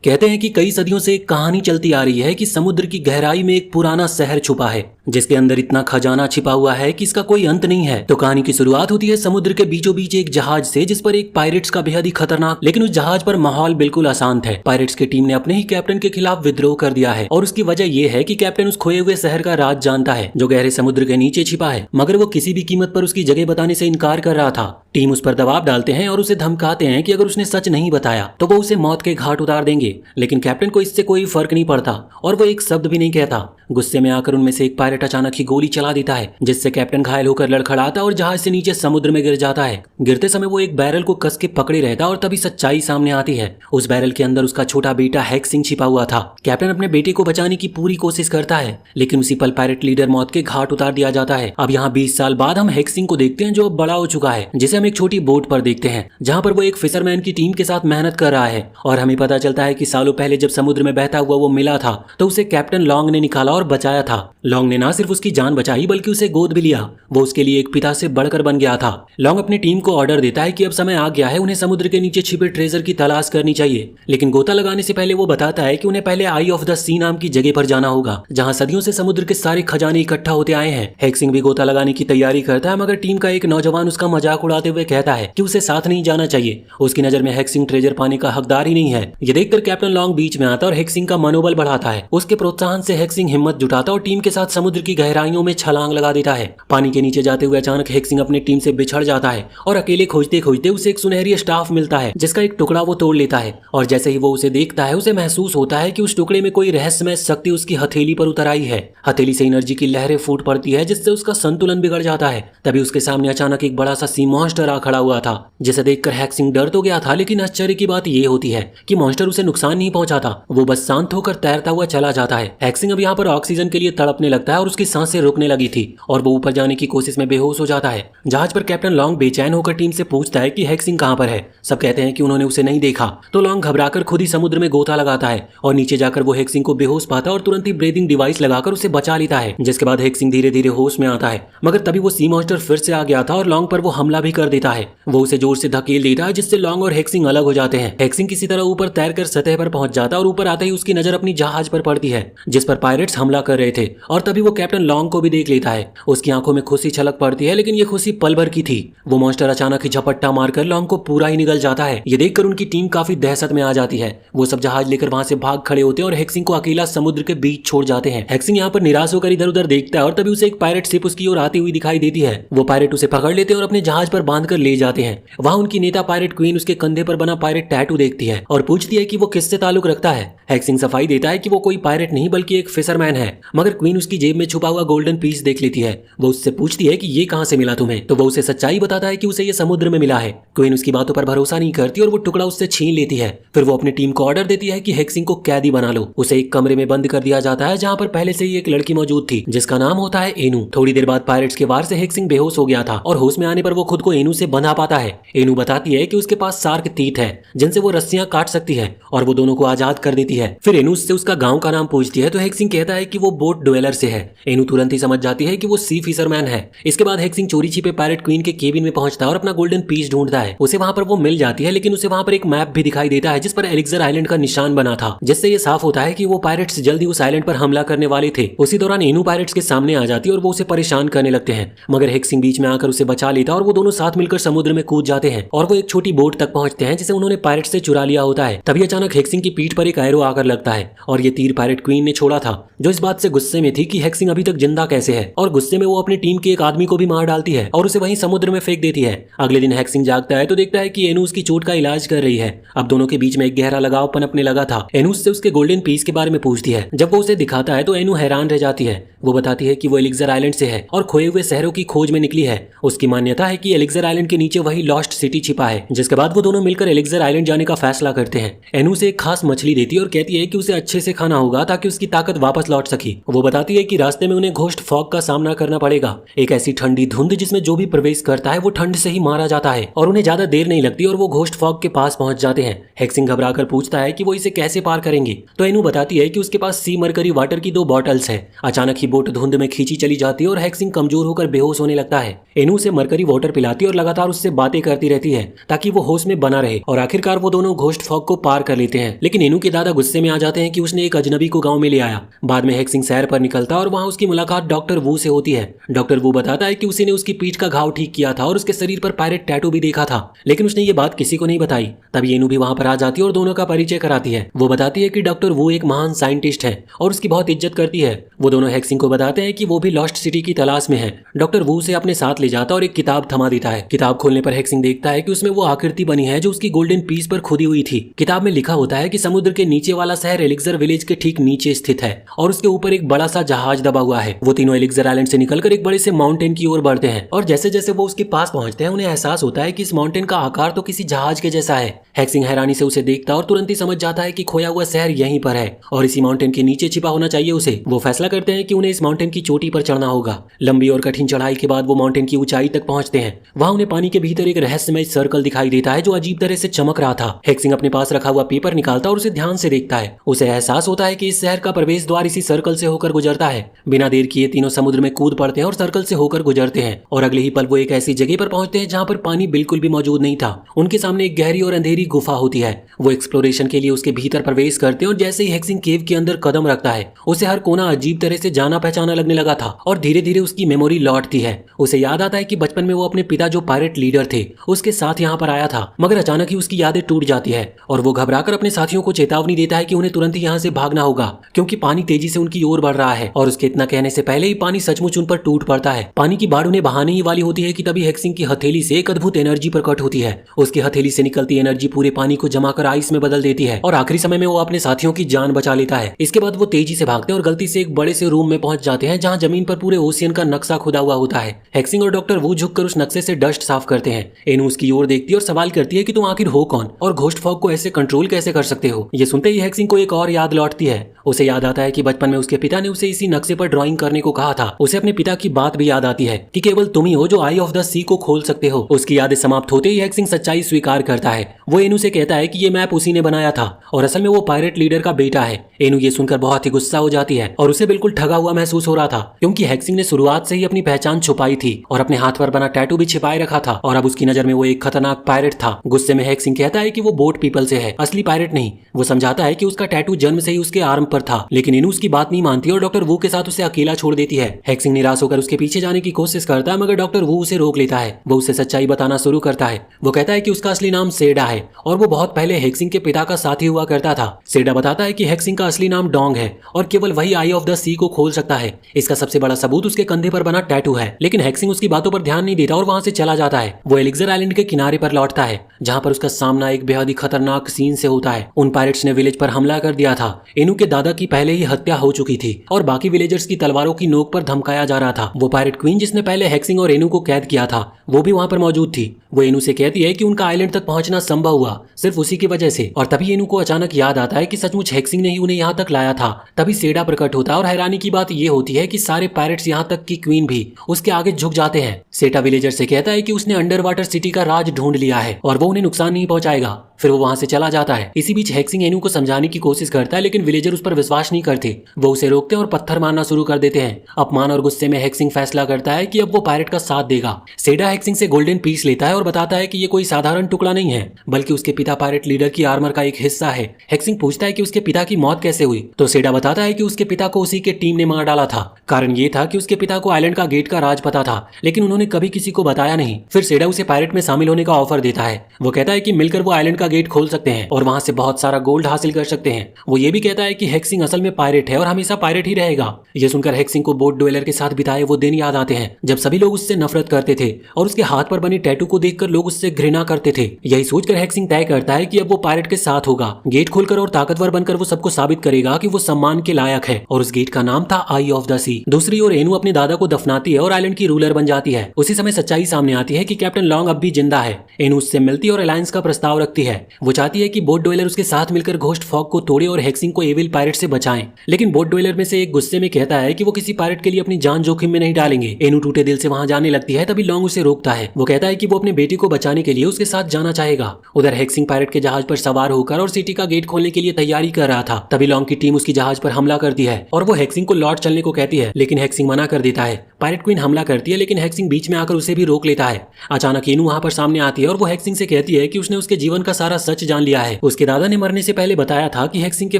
कहते हैं कि कई सदियों से एक कहानी चलती आ रही है कि समुद्र की गहराई में एक पुराना शहर छुपा है जिसके अंदर इतना खजाना छिपा हुआ है कि इसका कोई अंत नहीं है। तो कहानी की शुरुआत होती है समुद्र के बीचों बीच एक जहाज से, जिस पर एक पायरेट्स का बेहद ही खतरनाक, लेकिन उस जहाज पर माहौल बिल्कुल अशांत है। पायरेट्स की टीम ने अपने ही कैप्टन के खिलाफ विद्रोह कर दिया है और उसकी वजह यह है कि कैप्टन उस खोए हुए शहर का राज जानता है जो गहरे समुद्र के नीचे छिपा है, मगर वो किसी भी कीमत पर उसकी जगह बताने से इनकार कर रहा था। टीम उस पर दबाव डालते हैं और उसे धमकाते हैं कि अगर उसने सच नहीं बताया तो वो उसे मौत के घाट उतार देंगे, लेकिन कैप्टन को इससे कोई फर्क नहीं पड़ता और वो एक शब्द भी नहीं कहता। गुस्से में आकर उनमें से एक पायरेट अचानक ही गोली चला देता है जिससे कैप्टन घायल होकर लड़खड़ाता और जहाज से नीचे समुद्र में गिर जाता है। गिरते समय वो एक बैरल को कस के पकड़े रहता और तभी सच्चाई सामने आती है। उस बैरल के अंदर उसका छोटा बेटा हैक्सिंग छिपा हुआ था। कैप्टन अपने बेटे को बचाने की पूरी कोशिश करता है, लेकिन उसी पल पायरेट लीडर मौत के घाट उतार दिया जाता है। अब यहाँ 20 साल बाद हम हैक्सिंग को देखते हैं जो बड़ा हो चुका है, जिसे हम एक छोटी बोट पर देखते हैं जहाँ पर वो एक फिशरमैन की टीम के साथ मेहनत कर रहा है। और हमें पता चलता है कि सालों पहले जब समुद्र में बहता हुआ वो मिला था तो उसे कैप्टन लॉन्ग ने निकाला और बचाया था। लॉन्ग ने ना सिर्फ उसकी जान बचाई बल्कि उसे गोद भी लिया। वो उसके लिए एक पिता से बढ़कर बन गया था। लॉन्ग अपनी टीम को ऑर्डर देता है कि अब समय आ गया है, उन्हें समुद्र के नीचे छिपे ट्रेजर की तलाश करनी चाहिए, लेकिन गोता लगाने से पहले वो बताता है कि उन्हें पहले आई ऑफ द सी नाम की जगह पर जाना होगा जहां सदियों से समुद्र के सारे खजाने इकट्ठा होते आए हैं। हैक्सिंग भी गोता लगाने की तैयारी करता है, मगर टीम का एक नौजवान उसका मजाक उड़ाते हुए कहता है कि उसे साथ नहीं जाना चाहिए। उसकी नजर में हैक्सिंग ट्रेजर पाने का हकदार ही नहीं है। ये देखकर कैप्टन लॉन्ग बीच में आता और हैक्सिंग का मनोबल बढ़ाता है। उसके प्रोत्साहन से हैक्सिंग हिम्मत जुटाता और टीम के साथ समुद्र की गहराइयों में छलांग लगा देता है। पानी के नीचे जाते हुए अचानक हैक्सिंग अपनी टीम से बिछड़ जाता है और अकेले खोजते खोजते उसे एक सुनहरी स्टाफ मिलता है जिसका एक टुकड़ा वो तोड़ लेता है। और जैसे ही वो उसे देखता है उसे महसूस होता है कि उस टुकड़े में कोई रहस्यमय शक्ति उसकी हथेली पर उतर आई है। हथेली से एनर्जी की लहरें फूट पड़ती है जिससे उसका संतुलन बिगड़ जाता है। तभी उसके सामने अचानक एक बड़ा सा सी मॉन्स्टर आ खड़ा हुआ था जिसे देखकर हैक्सिंग डर तो गया था, लेकिन आश्चर्य की बात ये होती है कि मॉन्स्टर उसे नुकसान नहीं पहुंचाता, वो बस शांत होकर तैरता हुआ चला जाता है। हैक्सिंग अब यहाँ पर ऑक्सीजन के लिए तड़पने लगता है और उसकी सांसें रुकने लगी थी और वो ऊपर जाने की कोशिश में बेहोश हो जाता है। जहाज पर कैप्टन लॉन्ग बेचैन होकर टीम से पूछता है कि हैक्सिंग कहाँ पर है। सब कहते हैं कि उन्होंने उसे नहीं देखा, तो लॉन्ग घबराकर खुद ही समुद्र में गोता लगाता है और नीचे जाकर वो हैक्सिंग को बेहोश पाता और तुरंत ही ब्रीदिंग डिवाइस लगाकर उसे बचा लेता है, जिसके बाद हैक्सिंग धीरे धीरे होश में आता है। मगर तभी वो सी मॉन्स्टर फिर से आ गया था और लॉन्ग पर वो हमला भी कर देता है। वो उसे जोर से धकेल देता है जिससे लॉन्ग और हैक्सिंग अलग हो जाते हैं। हैक्सिंग किसी तरह ऊपर तैरकर सतह पर पहुंच जाता है और ऊपर आते ही उसकी नजर अपनी जहाज पर पड़ती है जिस पर पायरेट्स हमला कर रहे थे। और तभी वो कैप्टन लॉन्ग को भी देख लेता है। उसकी आंखों में खुशी छलक पड़ती है, लेकिन ये खुशी पल भर की थी। वो मॉन्स्टर अचानक ही झपट्टा मारकर लॉन्ग को पूरा ही निगल जाता है। ये देखकर उनकी टीम काफी दहशत में आ जाती है। वो सब जहाज लेकर वहां से भाग खड़े होते हैं और हैक्सिंग को अकेला समुद्र के बीच छोड़ जाते हैं। हैक्सिंग यहाँ पर निराश होकर इधर उधर देखता है और तभी उसे एक पायरेट शिप उसकी ओर आती हुई दिखाई देती है। वो पायरेट उसे पकड़ लेते हैं और अपने जहाज पर बांध कर ले जाते हैं। वहाँ उनकी नेता पायरेट क्वीन उसके कंधे पर बना पायरेट टैटू देखती है और पूछती है कि वो किससे ताल्लुक रखता है। हैक्सिंग सफाई देता है कि वो कोई पायरेट नहीं बल्कि एक फिशरमैन है, मगर क्वीन उसकी जेब में छुपा हुआ गोल्डन पीस देख लेती है। वो उससे पूछती है कि ये कहाँ से मिला तुम्हें, तो वो उसे सच्चाई बताता है कि उसे ये समुद्र में मिला है। क्वीन उसकी बातों पर भरोसा नहीं करती और वो टुकड़ा उससे छीन लेती है। फिर वो अपनी टीम को ऑर्डर देती है कि हैक्सिंग को कैदी बना लो। उसे एक कमरे में बंद कर दिया जाता है जहाँ पर पहले से ही एक लड़की मौजूद थी जिसका नाम होता है एनू। थोड़ी देर बाद पायरेट्स के वार से हैक्सिंग बेहोश हो गया था और होश में आने पर वो खुद को एनू से बंधा पाता है। एनू बताती है कि उसके पास शार्क टीथ है जिनसे वो रस्सियां काट सकती है और वो दोनों को आजाद कर देती है। फिर एनू से उसका गांव का नाम पूछती है तो हैक्सिंग कहता है कि वो बोट ड्वेलर से है। एनू तुरंत ही समझ जाती है कि वो सी फिशरमैन है। इसके बाद हैक्सिंग चोरी छिपे पायरेट क्वीन के केबिन में पहुंचता है और अपना गोल्डन पीस ढूंढता है। उसे वहां पर वो मिल जाती है, लेकिन उसे वहां पर एक मैप भी दिखाई देता है जिस पर एलिक्सर आइलैंड का निशान बना था, जिससे ये साफ होता है कि वो पायरेट्स जल्द ही उस आइलैंड पर हमला करने वाले थे। उसी दौरान एनू पायरेट्स के सामने आ जाती है और वो उसे परेशान करने लगते हैं, मगर हैक्सिंग बीच में आकर उसे बचा लेता है और वो दोनों साथ मिलकर समुद्र में कूद जाते हैं और वो एक छोटी बोट तक पहुंचते हैं जिसे उन्होंने पायरेट से चुरा लिया होता है। तभी अचानक हैक्सिंग की पीठ पर एक एरो आकर लगता है और ये तीर पायरेट क्वीन ने छोड़ा था, जो इस बात से गुस्से में थी कि हैक्सिंग अभी तक जिंदा कैसे है, और गुस्से में वो अपनी टीम के एक आदमी को भी मार डालती है और उसे वहीं समुद्र में फेंक देती है। अगले दिन हैक्सिंग जागता है तो देखता है कि एनू उसकी चोट का इलाज कर रही है। अब दोनों के बीच में एक गहरा लगाव पनपने लगा था। एनू उससे उसके गोल्डन पीस के बारे में पूछती है। जब वो उसे दिखाता है तो एनू हैरान रह जाती है। वो बताती है कि वो एलिक्सर आइलैंड से है और खोए हुए शहरों की खोज में निकली है। उसकी मान्यता है कि एलिक्सर आइलैंड के नीचे वही लॉस्ट सिटी छिपा है। जिसके बाद वो दोनों मिलकर एलिक्सर आइलैंड जाने का फैसला करते हैं। एनू से एक खास मछली देती है और कहती है कि उसे अच्छे से खाना होगा ताकि उसकी ताकत वापस लौट सके। वो बताती है कि रास्ते में उन्हें घोस्ट फॉग का सामना करना पड़ेगा, एक ऐसी ठंडी धुंध जिसमें जो भी प्रवेश करता है वो ठंड से ही मारा जाता है। और उन्हें ज्यादा देर नहीं लगती और वो घोस्ट फॉग के पास पहुंच जाते हैं। हेक्सिंग घबराकर पूछता है कि वो इसे कैसे पार करेंगे, तो एनु बताती है कि उसके पास सी मरकरी वाटर की 2 बॉटल्स है। अचानक ही बोट धुंध में खींची चली जाती है और हेक्सिंग कमजोर होकर बेहोश होने लगता है। एनु उसे मरकरी वाटर पिलाती है और लगातार उससे बातें करती रहती है ताकि वो होश में बना रहे, और आखिरकार वो दोनों घोस्ट फॉग को पार कर लेते हैं। लेकिन एनु के दादा गुस्से में आ जाते हैं कि उसने एक अजनबी को गांव में ले आया। बाद में हेक्सिंग सैर पर निकलता है और वहां उसकी मुलाकात डॉक्टर वू से होती है। डॉक्टर वू बताता है कि उसी ने उसकी पीठ का घाव ठीक किया था और उसके शरीर पर पायरेट टैटू भी देखा था, लेकिन उसने ये बात किसी को नहीं बताई। तभी एनु भी वहां पर आ जाती है और दोनों का परिचय कराती है। वो बताती है कि डॉक्टर वू एक महान साइंटिस्ट है और उसकी बहुत इज्जत करती है। वो दोनों हेक्सिंग को बताते हैं कि वो भी लॉस्ट सिटी की तलाश में है। डॉक्टर वू से अपने साथ ले जाता और एक किताब थमा देता है। किताब खोलने पर हेक्सिंग देखता है कि उसमें वो आकृति बनी है जो उसकी गोल्डन पीस पर खुदी हुई थी। किताब में लिखा होता है कि समुद्र के नीचे वाला शहर एलिक्सर विलेज के ठीक नीचे स्थित है और उसके ऊपर एक बड़ा सा जहाज दबा हुआ है। वो तीनों एलिक्सर आइलैंड से निकलकर एक बड़े से माउंटेन की ओर बढ़ते हैं और जैसे जैसे वो उसके पास पहुंचते हैं उन्हें एहसास होता है कि इस माउंटेन का आकार तो किसी जहाज के जैसा है। हेक्सिंग हैरानी से उसे देखता और तुरंत ही समझ जाता है कि खोया हुआ शहर यहीं पर है और इसी माउंटेन के नीचे छिपा होना चाहिए उसे। वो फैसला करते हैं कि उन्हें इस माउंटेन की चोटी पर चढ़ना होगा। लंबी और कठिन चढ़ाई के बाद वो माउंटेन की ऊंचाई तक पहुंचते हैं। वहां उन्हें पानी के भीतर एक रहस्यमय सर्कल दिखाई देता है जो अजीब तरह से चमक रहा था। हेक्सिंग अपने पास रखा हुआ पेपर निकालता और उसे ध्यान से देखता है। उसे एहसास होता है कि इस शहर का प्रवेश द्वार इसी सर्कल से होकर गुजरता है। बिना देर किए तीनों समुद्र में कूद पड़ते हैं और सर्कल से होकर गुजरते हैं और अगले ही पल वो एक ऐसी जगह पर पहुंचते हैं जहां पर पानी बिल्कुल भी मौजूद नहीं था। उनके सामने एक गहरी और अंधेरी गुफा होती है। वो एक्सप्लोरेशन के लिए उसके भीतर प्रवेश करते हैं और जैसे ही हेक्सिंग केव के अंदर कदम रखता है उसे हर कोना अजीब तरह से जाना पहचाना लगने लगा था और धीरे धीरे उसकी मेमोरी लौटती है। उसे याद आता है कि बचपन में वो अपने पिता जो पायरेट लीडर थे उसके साथ यहाँ पर आया था, मगर अचानक ही उसकी यादें टूट जाती है और वो घबराकर अपने साथियों को चेतावनी देता है कि उन्हें तुरंत ही यहाँ से भागना होगा क्योंकि पानी तेजी से उनकी ओर बढ़ रहा है। और उसके इतना कहने से पहले ही पानी सचमुच उन पर टूट पड़ता है। पानी की बाढ़ उन्हें बहाने ही वाली होती है कि तभी हेक्सिंग की हथेली से एक अद्भुत एनर्जी प्रकट होती है। उसकी हथेली से निकलती एनर्जी पूरे पानी को जमा कर आइस में बदल देती है और आखिरी समय में वो अपने साथियों की जान बचा लेता है। इसके बाद वो तेजी से भागते हैं और गलती से एक बड़े से रूम में पहुंच जाते हैं जहां जमीन पर पूरे ओशियन का नक्शा खुदा हुआ होता है। हेक्सिंग और डॉक्टर वू झुककर उस नक्शे से डस्ट साफ करते हैं। एनु उसकी ओर देखती है और सवाल करती है कि तुम आखिर हो कौन और घोस्ट फॉग को ऐसे कंट्रोल कैसे कर सकते हो। ये सुनते ही हेक्सिंग को एक और याद लौटती है। उसे याद आता है कि बचपन में उसके पिता ने उसे इसी नक्शे पर ड्राइंग करने को कहा था। उसे अपने पिता की बात भी याद आती है कि केवल तुम ही हो जो आई ऑफ द सी को खोल सकते हो। उसकी यादें समाप्त होते ही हेक्सिंग सच्चाई स्वीकार करता है। वो एनु से कहता है कि ये मैप उसी ने बनाया था और असल में वो पायरेट लीडर का बेटा है। एनु ये सुनकर बहुत ही गुस्सा हो जाती है और उसे बिल्कुल ठगा हुआ महसूस हो रहा था क्योंकि हेक्सिंग ने शुरुआत से ही अपनी पहचान छुपाई थी और अपने हाथ पर बना टैटू भी छिपाए रखा था और अब उसकी नजर में वो एक खतरनाक पायरेट था। गुस्से में हेक्सिंग कहता है कि वो बोट पीपल से है, असली पायरेट नहीं। वो समझाता है कि उसका टैटू जन्म से ही उसके आर्म पर था, लेकिन एनु उसकी बात नहीं मानती और डॉक्टर वू के साथ उसे अकेला छोड़ देती है। हेक्सिंग निराश होकर उसके पीछे जाने की कोशिश करता है मगर डॉक्टर वू उसे रोक लेता है। वो उसे सच्चाई बताना शुरू करता है। वो कहता है कि उसका असली नाम सेडा है और वो बहुत पहले हेक्सिंग के पिता का साथी हुआ करता था। सेडा बताता है कि हेक्सिंग का असली नाम डोंग है और केवल वही आई ऑफ द सी को खोल सकता है। इसका सबसे बड़ा सबूत उसके कंधे पर बना टैटू है। लेकिन हेक्सिंग उसकी बातों पर ध्यान नहीं देता और वहां से चला जाता है। वो एलिक्सर आइलैंड के किनारे पर लौटता है जहां पर उसका सामना एक बेहद ही खतरनाक सीन से होता है। उन पायरेट्स ने विलेज पर हमला कर दिया था। एनु के दादा की पहले ही हत्या हो चुकी थी और बाकी विलेजर्स की तलवारों की नोक पर धमकाया जा रहा था। वो पायरेट क्वीन जिसने पहले हेक्सिंग और एनु को कैद किया था वो भी वहां पर मौजूद थी। वो एनु से कहती है कि उनका आइलैंड तक पहुंचना संभव हुआ सिर्फ उसी की वजह से। और तभी एनु को अचानक याद आता है कि सचमुच हेक्सिंग ने ही उन्हें यहाँ तक लाया था। तभी सेडा प्रकट होता है और हैरानी की बात ये होती है कि सारे पायरेट्स यहाँ तक की क्वीन भी उसके आगे झुक जाते हैं। सेटा विलेजर से कहता है कि उसने अंडर वाटर सिटी का राज ढूंढ लिया है और वो उन्हें नुकसान नहीं पहुंचाएगा। फिर वो वहां से चला जाता है। इसी बीच हेक्सिंग एनु को समझाने की कोशिश करता है लेकिन विलेजर उस पर विश्वास नहीं करते। वो उसे रोकते हैं और पत्थर मारना शुरू कर देते हैं। अपमान और गुस्से में हेक्सिंग फैसला करता है कि अब वो पायरेट का साथ देगा। सेडा हेक्सिंग से गोल्डन पीस लेता है और बताता है कि ये कोई साधारण टुकड़ा नहीं है बल्कि उसके पिता पायरेट लीडर की आर्मर का एक हिस्सा है। हेक्सिंग पूछता है कि उसके पिता की मौत कैसे हुई तो सेडा बताता है कि उसके पिता को उसी के टीम ने मार डाला था। कारण ये था कि उसके पिता को आइलैंड का गेट का राज पता था लेकिन उन्होंने कभी किसी को बताया नहीं। फिर सेडा उसे पायरेट में शामिल होने का ऑफर देता है। वो कहता है कि मिलकर वो आइलैंड का गेट खोल सकते हैं और वहां से बहुत सारा गोल्ड हासिल कर सकते हैं। वो ये भी कहता है कि हेक्सिंग असल में पायरेट है और हमेशा पायरेट ही रहेगा। ये सुनकर हेक्सिंग को बोट ड्वेलर के साथ बिताए वो दिन याद आते हैं जब सभी लोग उससे नफरत करते थे और उसके हाथ पर बने टैटू को देखकर लोग उससे घृणा करते थे। यही सोचकर हेक्सिंग तय करता है कि अब वो पायरेट के साथ होगा। गेट खोलकर और ताकतवर बनकर वो सबको साबित करेगा कि वो सम्मान के लायक है और उस गेट का नाम था आई ऑफ द सी। दूसरी ओर एनु अपने दादा को दफनाती है और आइलैंड की रूलर बन जाती है। उसी समय सच्चाई सामने आती है कि कैप्टन लॉन्ग अब भी जिंदा है। एनु उससे मिलती और अलायंस का प्रस्ताव रखती है। वो चाहती है कि बोट ड्वेलर उसके साथ मिलकर घोस्ट फॉग को तोड़े और हेक्सिंग को एविल पायरेट से बचाएं। लेकिन बोट ड्वेलर में से एक गुस्से में कहता है कि वो किसी पायरेट के लिए अपनी जान जोखिम में नहीं डालेंगे। एनू टूटे दिल से वहां जाने लगती है, तभी लॉन्ग उसे रोकता है। वो कहता है कि वो अपने बेटे को बचाने के लिए उसके साथ जाना चाहेगा। उधर हेक्सिंग पायरेट के जहाज पर सवार होकर और सिटी का गेट खोलने के लिए तैयारी कर रहा था, तभी लॉन्ग की टीम उसकी जहाज पर हमला करती है और वो हेक्सिंग को लौट चलने को कहती है, लेकिन हेक्सिंग मना कर देता है। पायरेट क्वीन हमला करती है, लेकिन हेक्सिंग बीच में आकर उसे भी रोक लेता है। अचानक एनू वहां पर सामने आती है और वो हेक्सिंग से कहती है कि उसने उसके जीवन का सारा सच जान लिया है। उसके दादा ने मरने से पहले बताया था कि हेक्सिंग के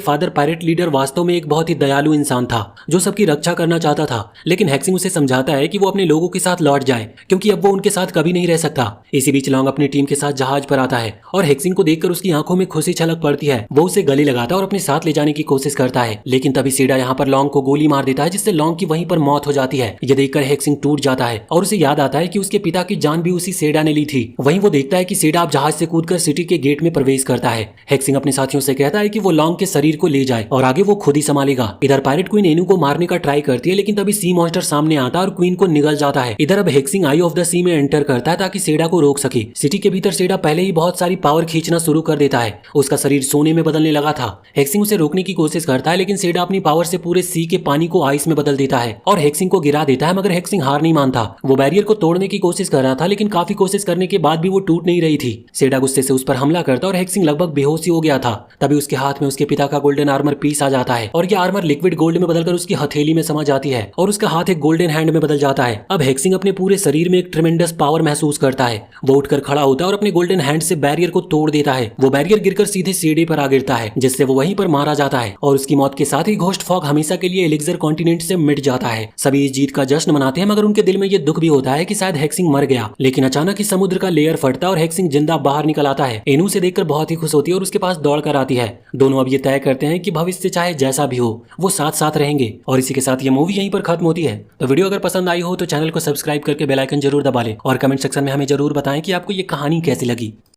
फादर पायरेट लीडर वास्तव में एक बहुत ही दयालु इंसान था जो सबकी रक्षा करना चाहता था, लेकिन हेक्सिंग उसे समझाता है कि वो अपने लोगों के साथ लौट जाए क्योंकि अब वो उनके साथ कभी नहीं रह सकता। इसी बीच लॉन्ग अपनी टीम के साथ जहाज पर आता है और हेक्सिंग को देखकर उसकी आंखों में खुशी छलक पड़ती है। वो उसे गले लगाता है और अपने साथ ले जाने की कोशिश करता है, लेकिन तभी सीडा यहाँ पर लॉन्ग को गोली मार देता है, जिससे लॉन्ग की वहीं पर मौत हो जाती है। ये देखकर हेक्सिंग टूट जाता है और उसे याद आता है कि उसके पिता की जान भी उसी सेडा ने ली थी। वहीं वो देखता है कि सेडा अब जहाज से कूदकर सिटी के गेट में प्रवेश करता है। हेक्सिंग अपने साथियों से कहता है कि वो लॉन्ग के शरीर को ले जाए और आगे वो खुद ही संभालेगा। इधर पायरेट क्वीन एनू को मारने का ट्राई करती है, लेकिन तभी सी मॉन्स्टर सामने आता है और क्वीन को निगल जाता है। इधर अब हेक्सिंग आई ऑफ द सी में एंटर करता है ताकि सेडा को रोक सके। सिटी के भीतर सेडा पहले ही बहुत सारी पावर खींचना शुरू कर देता है। उसका शरीर सोने में बदलने लगा था। हेक्सिंग उसे रोकने की कोशिश करता है, लेकिन सेडा अपनी पावर से पूरे सी के पानी को आइस में बदल देता है और हेक्सिंग को गिरा देता है, मगर हेक्सिंग हार नहीं मानता। वो बैरियर को तोड़ने की कोशिश कर रहा था, लेकिन काफी कोशिश करने के बाद भी वो टूट नहीं रही थी। सेडा गुस्से से उस पर हमला करता और हेक्सिंग लगभग बेहोश ही हो गया था। तभी उसके हाथ में उसके पिता का गोल्डन आर्मर पीस आ जाता है और ये आर्मर लिक्विड गोल्ड में बदलकर उसकी हथेली में समा जाती है और उसका हाथ एक गोल्डन हैंड में बदल जाता है। अब हेक्सिंग अपने पूरे शरीर में एक ट्रेमेंडस पावर महसूस करता है। वो उठकर खड़ा होता है और अपने गोल्डन हैंड से बैरियर को तोड़ देता है। वो बैरियर गिरकर सीधे सीढ़ी पर आ गिरता है, जिससे वो वहीं पर मारा जाता है और उसकी मौत के साथ ही घोस्ट फॉग हमेशा के लिए एलिक्सर कॉन्टिनेंट से मिट जाता है। सभी इस जीत का जश्न मनाते हैं, मगर उनके दिल में ये दुख भी होता है कि शायद हेक्सिंग मर गया। लेकिन अचानक ही समुद्र का लेयर फटता है और हेक्सिंग जिंदा बाहर निकल आता है। एनू से देखकर बहुत ही खुश होती है और उसके पास दौड़ कर आती है। दोनों अब ये तय करते हैं कि भविष्य चाहे जैसा भी हो वो साथ साथ रहेंगे। और इसी के साथ ये मूवी यहीं पर खत्म होती है। तो वीडियो अगर पसंद आई हो तो चैनल को सब्सक्राइब करके बेल आइकन जरूर दबा लें और कमेंट सेक्शन में हमें जरूर बताएं कि आपको ये कहानी कैसी लगी।